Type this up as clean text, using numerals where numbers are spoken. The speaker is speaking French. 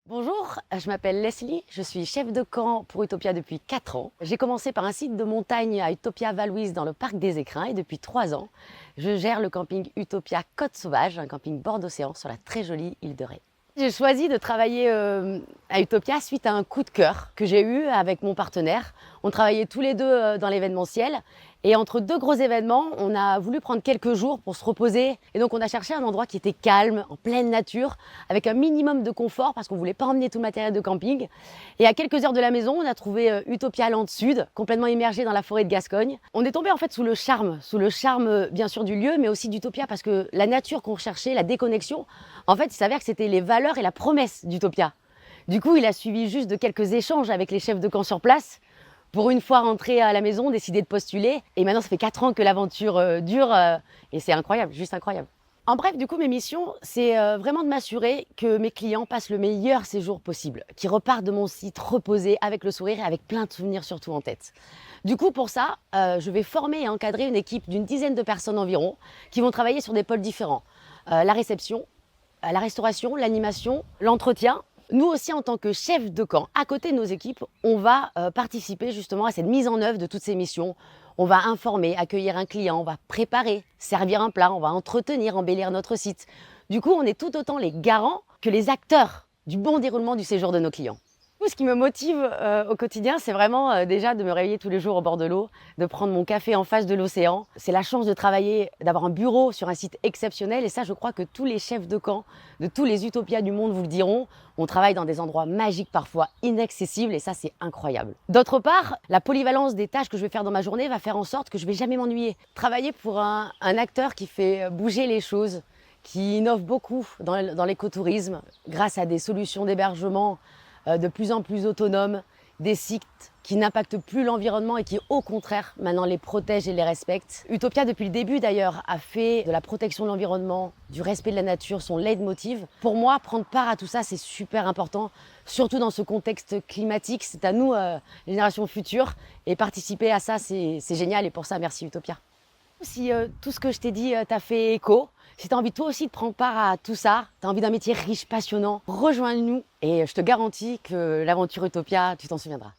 Bonjour, je m'appelle Leslie, je suis chef de camp pour Utopia depuis 4 ans. J'ai commencé par un site de montagne à Utopia Val-Louise dans le parc des Écrins et depuis 3 ans, je gère le camping Utopia Côte Sauvage, un camping bord d'océan sur la très jolie île de Ré. J'ai choisi de travailler à Utopia suite à un coup de cœur que j'ai eu avec mon partenaire. On travaillait tous les deux dans l'événementiel et entre deux gros événements, on a voulu prendre quelques jours pour se reposer. Et donc on a cherché un endroit qui était calme, en pleine nature, avec un minimum de confort parce qu'on ne voulait pas emmener tout le matériel de camping. Et à quelques heures de la maison, on a trouvé Utopia Land Sud, complètement immergé dans la forêt de Gascogne. On est tombé en fait sous le charme bien sûr du lieu, mais aussi d'Utopia parce que la nature qu'on recherchait, la déconnexion, en fait il s'avère que c'était les valeurs et la promesse d'Utopia. Du coup, il a suivi juste de quelques échanges avec les chefs de camp sur place. Pour une fois rentré à la maison, décidé de postuler. Et maintenant, ça fait 4 ans que l'aventure dure et c'est incroyable, juste incroyable. En bref, du coup, mes missions, c'est vraiment de m'assurer que mes clients passent le meilleur séjour possible, qu'ils repartent de mon site reposés, avec le sourire et avec plein de souvenirs surtout en tête. Du coup, pour ça, je vais former et encadrer une équipe d'une dizaine de personnes environ qui vont travailler sur des pôles différents. La réception, la restauration, l'animation, l'entretien. Nous aussi, en tant que chef de camp, à côté de nos équipes, on va participer justement à cette mise en œuvre de toutes ces missions. On va informer, accueillir un client, on va préparer, servir un plat, on va entretenir, embellir notre site. Du coup, on est tout autant les garants que les acteurs du bon déroulement du séjour de nos clients. Ce qui me motive au quotidien, c'est vraiment déjà de me réveiller tous les jours au bord de l'eau, de prendre mon café en face de l'océan. C'est la chance de travailler, d'avoir un bureau sur un site exceptionnel. Et ça, je crois que tous les chefs de camp, de tous les utopias du monde vous le diront. On travaille dans des endroits magiques, parfois inaccessibles, et ça, c'est incroyable. D'autre part, la polyvalence des tâches que je vais faire dans ma journée va faire en sorte que je ne vais jamais m'ennuyer. Travailler pour un acteur qui fait bouger les choses, qui innove beaucoup dans l'écotourisme grâce à des solutions d'hébergement de plus en plus autonomes, des sites qui n'impactent plus l'environnement et qui au contraire maintenant les protègent et les respectent. Utopia depuis le début d'ailleurs a fait de la protection de l'environnement, du respect de la nature son leitmotiv. Pour moi, prendre part à tout ça c'est super important, surtout dans ce contexte climatique. C'est à nous, les générations futures, et participer à ça c'est génial et pour ça merci Utopia. Si tout ce que je t'ai dit t'a fait écho, si tu as envie toi aussi de prendre part à tout ça, tu as envie d'un métier riche, passionnant, rejoins-nous et je te garantis que l'aventure Utopia, tu t'en souviendras.